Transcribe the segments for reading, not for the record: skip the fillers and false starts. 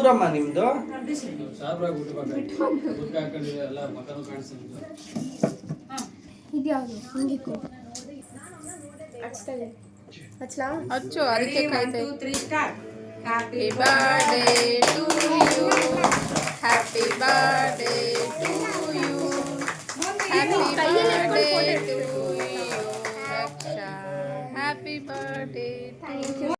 ಊರಮ್ಮ ನಿಮ್ದು? ಅಚ್ಚು ಅದಕ್ಕೆ ಕಾಯ್ತಾ happy birthday to you, happy birthday to you, happy birthday to you Raksha, happy birthday to you.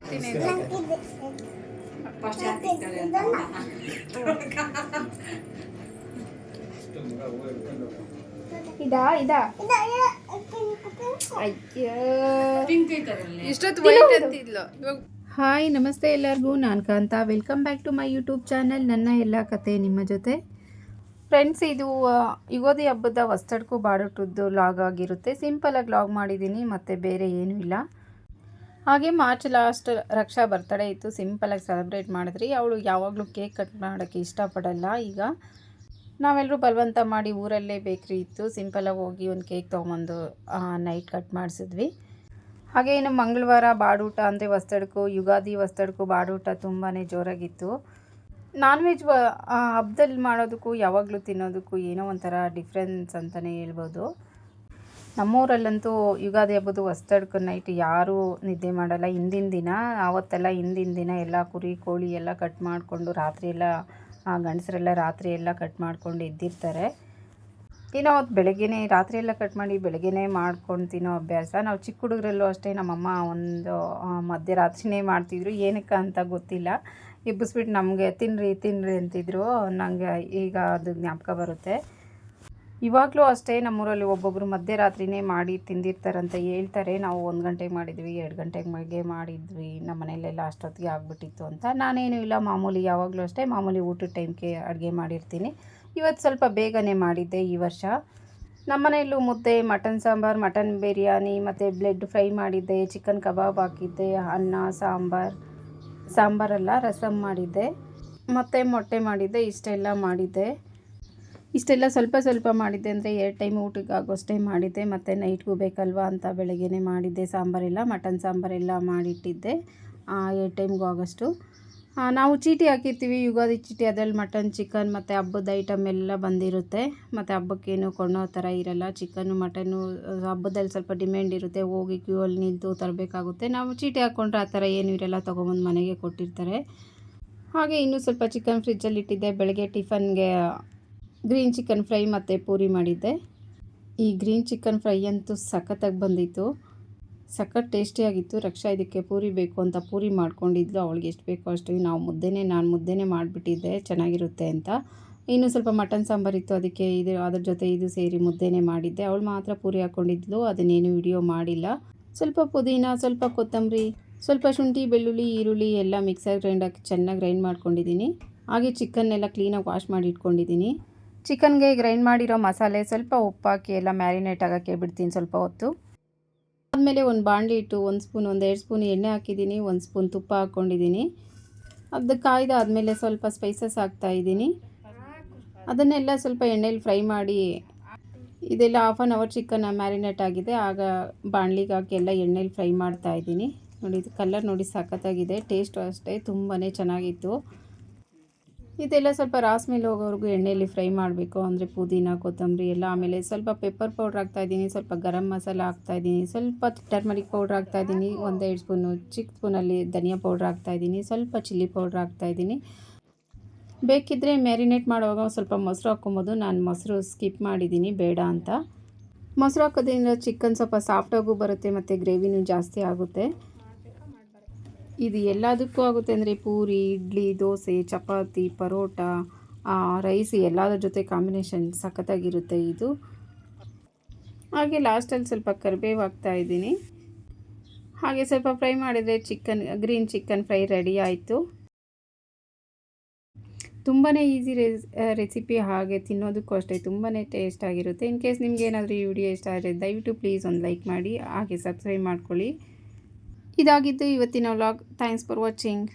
Hi namaste ಎಲ್ಲರಿಗೂ, ನಾನು Kanta. Welcome back to my YouTube channel. ನನ್ನ ಎಲ್ಲ ಕತೆ ನಿಮ್ಮ ಜೊತೆ. ಫ್ರೆಂಡ್ಸ್, ಇದು ಯುಗಾದಿ ಹಬ್ಬದ ಹೊಸ್ತಡ್ಕು ಬಾಡುಟದ್ದು ಲಾಗ್ ಆಗಿರುತ್ತೆ. ಸಿಂಪಲಾಗಿ ಲಾಗ್ ಮಾಡಿದ್ದೀನಿ, ಮತ್ತು ಬೇರೆ ಏನೂ ಇಲ್ಲ. ಹಾಗೆ ಮಾರ್ಚ್ ಲಾಸ್ಟ್ ರಕ್ಷಾ ಬರ್ತಡೇ ಇತ್ತು, ಸಿಂಪಲಾಗಿ ಸೆಲೆಬ್ರೇಟ್ ಮಾಡಿದ್ರಿ. ಅವಳು ಯಾವಾಗಲೂ ಕೇಕ್ ಕಟ್ ಮಾಡೋಕ್ಕೆ ಇಷ್ಟಪಡಲ್ಲ. ಈಗ ನಾವೆಲ್ಲರೂ ಬಲವಂತ ಮಾಡಿ ಊರಲ್ಲೇ ಬೇಕ್ರಿ ಇತ್ತು, ಸಿಂಪಲಾಗಿ ಹೋಗಿ ಒಂದು ಕೇಕ್ ತೊಗೊಂಬಂದು ನೈಟ್ ಕಟ್ ಮಾಡಿಸಿದ್ವಿ. ಹಾಗೆ ಇನ್ನು ಮಂಗಳವಾರ ಬಾಡೂಟ ಅಂದರೆ ಹೊಸ್ತಡ್ಕು, ಯುಗಾದಿ ಹೊಸ್ತಡ್ಕು ಬಾಡೂಟ ತುಂಬಾ ಜೋರಾಗಿತ್ತು. ನಾನ್ ವೆಜ್ ಹಬ್ಬದಲ್ಲಿ ಮಾಡೋದಕ್ಕೂ ಯಾವಾಗಲೂ ತಿನ್ನೋದಕ್ಕೂ ಏನೋ ಒಂಥರ ಡಿಫ್ರೆನ್ಸ್ ಅಂತಲೇ ಹೇಳ್ಬೋದು. ನಮ್ಮೂರಲ್ಲಂತೂ ಯುಗಾದಿ ಹಬ್ಬದ ಹೊಸ್ತಡ್ಕು ನೈಟ್ ಯಾರೂ ನಿದ್ದೆ ಮಾಡಲ್ಲ. ಹಿಂದಿನ ದಿನ ಎಲ್ಲ ಕುರಿ ಕೋಳಿ ಎಲ್ಲ ಕಟ್ ಮಾಡಿಕೊಂಡು ರಾತ್ರಿ ಎಲ್ಲ ಗಂಡಸರೆಲ್ಲ ರಾತ್ರಿ ಎಲ್ಲ ಕಟ್ ಮಾಡ್ಕೊಂಡು ಎದ್ದಿರ್ತಾರೆ. ಏನೋ ಅವತ್ತು ಬೆಳಗ್ಗೆನೇ ರಾತ್ರಿ ಎಲ್ಲ ಕಟ್ ಮಾಡಿ ಬೆಳಗ್ಗೆನೇ ಮಾಡ್ಕೊಂಡು ತಿನ್ನೋ ಅಭ್ಯಾಸ. ನಾವು ಚಿಕ್ಕ ಹುಡುಗರಲ್ಲೂ ಅಷ್ಟೇ ನಮ್ಮಮ್ಮ ಒಂದು ಮಧ್ಯರಾತ್ರಿನೇ ಮಾಡ್ತಿದ್ರು, ಏನಕ್ಕೆ ಅಂತ ಗೊತ್ತಿಲ್ಲ. ಎಬ್ಬಿಸ್ಬಿಟ್ಟು ನಮಗೆ ತಿನ್ನಿರಿ ಅಂತಿದ್ರು. ನನಗೆ ಈಗ ಅದು ಜ್ಞಾಪಕ ಬರುತ್ತೆ. ಇವಾಗಲೂ ಅಷ್ಟೇ ನಮ್ಮೂರಲ್ಲಿ ಒಬ್ಬೊಬ್ಬರು ಮಧ್ಯರಾತ್ರಿನೇ ಮಾಡಿ ತಿಂದಿರ್ತಾರಂತ ಹೇಳ್ತಾರೆ. ನಾವು 1 ಗಂಟೆಗೆ ಮಾಡಿದ್ವಿ, 2 ಗಂಟೆಗೆ ಮಾಡಿದ್ವಿ, ನಮ್ಮ ಮನೆಯಲ್ಲೆಲ್ಲ ಅಷ್ಟೊತ್ತಿಗೆ ಆಗಿಬಿಟ್ಟಿತ್ತು ಅಂತ. ನಾನೇನು ಇಲ್ಲ, ಮಾಮೂಲಿ ಯಾವಾಗಲೂ ಅಷ್ಟೇ ಮಾಮೂಲಿ ಊಟದ ಟೈಮ್ಗೆ ಅಡುಗೆ ಮಾಡಿರ್ತೀನಿ. ಇವತ್ತು ಸ್ವಲ್ಪ ಬೇಗನೆ ಮಾಡಿದ್ದೆ ಈ ವರ್ಷ. ನಮ್ಮ ಮನೆಯಲ್ಲೂ ಮುದ್ದೆ, ಮಟನ್ ಸಾಂಬಾರು, ಮಟನ್ ಬಿರಿಯಾನಿ ಮತ್ತು ಬ್ಲೆಡ್ ಫ್ರೈ ಮಾಡಿದ್ದೆ, ಚಿಕನ್ ಕಬಾಬ್ ಹಾಕಿದ್ದೆ, ಅನ್ನ ಸಾಂಬಾರಲ್ಲ ರಸಮ್ ಮಾಡಿದ್ದೆ, ಮತ್ತು ಮೊಟ್ಟೆ ಮಾಡಿದ್ದೆ. ಇಷ್ಟೆಲ್ಲ ಸ್ವಲ್ಪ ಮಾಡಿದ್ದೆ ಅಂದರೆ 2 ಟೈಮ್ ಊಟಕ್ಕೆ ಆಗೋಷ್ಟೇ ಮಾಡಿದ್ದೆ. ಮತ್ತು ನೈಟ್ಗೂ ಬೇಕಲ್ವ ಅಂತ ಬೆಳಗ್ಗೆನೇ ಮಾಡಿದ್ದೆ. ಮಟನ್ ಸಾಂಬಾರೆಲ್ಲ ಮಾಡಿಟ್ಟಿದ್ದೆ 2 ಟೈಮ್ಗೂ ಆಗೋಷ್ಟು. ನಾವು ಚೀಟಿ ಹಾಕಿರ್ತೀವಿ, ಯುಗಾದಿ ಚೀಟಿ. ಅದರಲ್ಲಿ ಮಟನ್, ಚಿಕನ್ ಮತ್ತು ಹಬ್ಬದ ಐಟಮ್ ಎಲ್ಲ ಬಂದಿರುತ್ತೆ. ಮತ್ತು ಹಬ್ಬಕ್ಕೇನು ಕೊಳ್ಳೋ ಥರ ಇರಲ್ಲ. ಚಿಕನ್ನು ಮಟನ್ನು ಹಬ್ಬದಲ್ಲಿ ಸ್ವಲ್ಪ ಡಿಮ್ಯಾಂಡ್ ಇರುತ್ತೆ, ಹೋಗಿ ಕ್ಯೂ ಅಲ್ಲಿ ನಿಂತು ತರಬೇಕಾಗುತ್ತೆ. ನಾವು ಚೀಟಿ ಹಾಕ್ಕೊಂಡ್ರೆ ಆ ಥರ ಏನೂ ಇರಲ್ಲ, ತೊಗೊಂಬಂದು ಮನೆಗೆ ಕೊಟ್ಟಿರ್ತಾರೆ. ಹಾಗೆ ಇನ್ನೂ ಸ್ವಲ್ಪ ಚಿಕನ್ ಫ್ರಿಜ್ಜಲ್ಲಿ ಇಟ್ಟಿದ್ದೆ. ಬೆಳಗ್ಗೆ ಟಿಫನ್ಗೆ ಗ್ರೀನ್ ಚಿಕನ್ ಫ್ರೈ ಮತ್ತು ಪೂರಿ ಮಾಡಿದ್ದೆ. ಈ ಗ್ರೀನ್ ಚಿಕನ್ ಫ್ರೈ ಅಂತೂ ಸಖತ್ತಾಗಿ ಬಂದಿತ್ತು, ಸಖತ್ ಟೇಸ್ಟಿಯಾಗಿತ್ತು. ರಕ್ಷಾ ಇದಕ್ಕೆ ಪೂರಿ ಬೇಕು ಅಂತ ಪೂರಿ ಮಾಡ್ಕೊಂಡಿದ್ಲು. ಅವಳಿಗೆ ಎಷ್ಟು ಬೇಕೋ ಅಷ್ಟು. ನಾನು ಮುದ್ದೆನೇ ಮಾಡಿಬಿಟ್ಟಿದ್ದೆ ಚೆನ್ನಾಗಿರುತ್ತೆ ಅಂತ. ಇನ್ನೂ ಸ್ವಲ್ಪ ಮಟನ್ ಸಾಂಬಾರಿತ್ತು, ಅದಕ್ಕೆ ಅದ್ರ ಜೊತೆ ಇದು ಸೇರಿ ಮುದ್ದೆನೇ ಮಾಡಿದ್ದೆ. ಅವಳು ಮಾತ್ರ ಪೂರಿ ಹಾಕ್ಕೊಂಡಿದ್ಲು, ಅದನ್ನೇನು ವಿಡಿಯೋ ಮಾಡಿಲ್ಲ. ಸ್ವಲ್ಪ ಪುದೀನ, ಸ್ವಲ್ಪ ಕೊತ್ತಂಬರಿ, ಸ್ವಲ್ಪ ಶುಂಠಿ, ಬೆಳ್ಳುಳ್ಳಿ, ಈರುಳ್ಳಿ ಎಲ್ಲ ಮಿಕ್ಸರ್ ಗ್ರೈಂಡಾಗಿ ಚೆನ್ನಾಗಿ ಗ್ರೈಂಡ್ ಮಾಡ್ಕೊಂಡಿದ್ದೀನಿ. ಹಾಗೆ ಚಿಕನ್ನೆಲ್ಲ ಕ್ಲೀನಾಗಿ ವಾಶ್ ಮಾಡಿ ಇಟ್ಕೊಂಡಿದ್ದೀನಿ. ಚಿಕನ್ಗೆ ಗ್ರೈಂಡ್ ಮಾಡಿರೋ ಮಸಾಲೆ, ಸ್ವಲ್ಪ ಉಪ್ಪಾಕಿ ಎಲ್ಲ ಮ್ಯಾರಿನೇಟ್ ಆಗೋಕ್ಕೆ ಬಿಡ್ತೀನಿ ಸ್ವಲ್ಪ ಹೊತ್ತು. ಆದಮೇಲೆ ಒಂದು ಬಾಣಲಿ ಇಟ್ಟು 1 ಸ್ಪೂನ್ 1-2 ಸ್ಪೂನ್ ಎಣ್ಣೆ ಹಾಕಿದ್ದೀನಿ, 1 ಸ್ಪೂನ್ ತುಪ್ಪ ಹಾಕ್ಕೊಂಡಿದ್ದೀನಿ. ಅದು ಕಾಯ್ದಾದ್ಮೇಲೆ ಸ್ವಲ್ಪ ಸ್ಪೈಸಸ್ ಹಾಕ್ತಾಯಿದ್ದೀನಿ. ಅದನ್ನೆಲ್ಲ ಸ್ವಲ್ಪ ಎಣ್ಣೆಲಿ ಫ್ರೈ ಮಾಡಿ, ಇದೆಲ್ಲ 1/2 ಅವರ್ ಚಿಕನ್ ಮ್ಯಾರಿನೇಟ್ ಆಗಿದೆ. ಆಗ ಬಾಣಲಿಗೆ ಹಾಕಿ ಎಲ್ಲ ಎಣ್ಣೆಲಿ ಫ್ರೈ ಮಾಡ್ತಾಯಿದ್ದೀನಿ. ನೋಡಿ, ಇದು ಕಲರ್ ನೋಡಿ ಸಖತ್ತಾಗಿದೆ. ಟೇಸ್ಟು ಅಷ್ಟೇ ತುಂಬಾ ಚೆನ್ನಾಗಿತ್ತು. ಇದೆಲ್ಲ ಸ್ವಲ್ಪ ರಾಸ್ ಮೇಲೆ ಹೋಗೋವರೆಗೂ ಎಣ್ಣೆಯಲ್ಲಿ ಫ್ರೈ ಮಾಡಬೇಕು. ಅಂದರೆ ಪುದೀನ, ಕೊತ್ತಂಬರಿ ಎಲ್ಲ. ಆಮೇಲೆ ಸ್ವಲ್ಪ ಪೆಪ್ಪರ್ ಪೌಡ್ರ್ ಹಾಕ್ತಾಯಿದ್ದೀನಿ, ಸ್ವಲ್ಪ ಗರಂ ಮಸಾಲ ಹಾಕ್ತಾಯಿದ್ದೀನಿ, ಸ್ವಲ್ಪ ಟರ್ಮರಿಕ್ ಪೌಡ್ರ್ ಹಾಕ್ತಾಯಿದ್ದೀನಿ, 1-2 ಸ್ಪೂನು ಚಿಕ್ಕ ಸ್ಪೂನಲ್ಲಿ ಧನಿಯಾ ಪೌಡ್ರ್ ಹಾಕ್ತಾಯಿದ್ದೀನಿ, ಸ್ವಲ್ಪ ಚಿಲ್ಲಿ ಪೌಡ್ರ್ ಹಾಕ್ತಾಯಿದ್ದೀನಿ. ಬೇಕಿದ್ದರೆ ಮ್ಯಾರಿನೇಟ್ ಮಾಡುವಾಗ ಸ್ವಲ್ಪ ಮೊಸರು ಹಾಕ್ಕೊಬೋದು. ನಾನು ಮೊಸರು ಸ್ಕಿಪ್ ಮಾಡಿದ್ದೀನಿ, ಬೇಡ ಅಂತ. ಮೊಸರು ಹಾಕೋದ್ರಿಂದ ಚಿಕನ್ ಸ್ವಲ್ಪ ಸಾಫ್ಟಾಗೂ ಬರುತ್ತೆ ಮತ್ತು ಗ್ರೇವಿನೂ ಜಾಸ್ತಿ ಆಗುತ್ತೆ. ಇದು ಎಲ್ಲದಕ್ಕೂ ಆಗುತ್ತೆ. ಅಂದರೆ ಪೂರಿ, ಇಡ್ಲಿ, ದೋಸೆ, ಚಪಾತಿ, ಪರೋಟ, ರೈಸ್ ಎಲ್ಲದರ ಜೊತೆ ಕಾಂಬಿನೇಷನ್ ಸಖತ್ತಾಗಿರುತ್ತೆ ಇದು. ಹಾಗೆ ಲಾಸ್ಟಲ್ಲಿ ಸ್ವಲ್ಪ ಕರಿಬೇವು ಹಾಕ್ತಾಯಿದ್ದೀನಿ. ಹಾಗೆ ಸ್ವಲ್ಪ ಫ್ರೈ ಮಾಡಿದರೆ ಗ್ರೀನ್ ಚಿಕನ್ ಫ್ರೈ ರೆಡಿ ಆಯಿತು. ತುಂಬಾ ಈಸಿ ರೆಸಿಪಿ. ಹಾಗೆ ತಿನ್ನೋದಕ್ಕೂ ಅಷ್ಟೇ ತುಂಬಾ ಟೇಸ್ಟ್ ಆಗಿರುತ್ತೆ. ಇನ್ ಕೇಸ್ ನಿಮ್ಗೆ ಏನಾದರೂ ಈ ವಿಡಿಯೋ ಇಷ್ಟ ಆದರೆ ದಯವಿಟ್ಟು ಪ್ಲೀಸ್ ಒಂದು ಲೈಕ್ ಮಾಡಿ, ಹಾಗೆ ಸಬ್ಸ್ಕ್ರೈಬ್ ಮಾಡ್ಕೊಳ್ಳಿ. ಇದಾಗಿದ್ದು ಇವತ್ತಿನ ವ್ಲಾಗ್. Thanks for watching.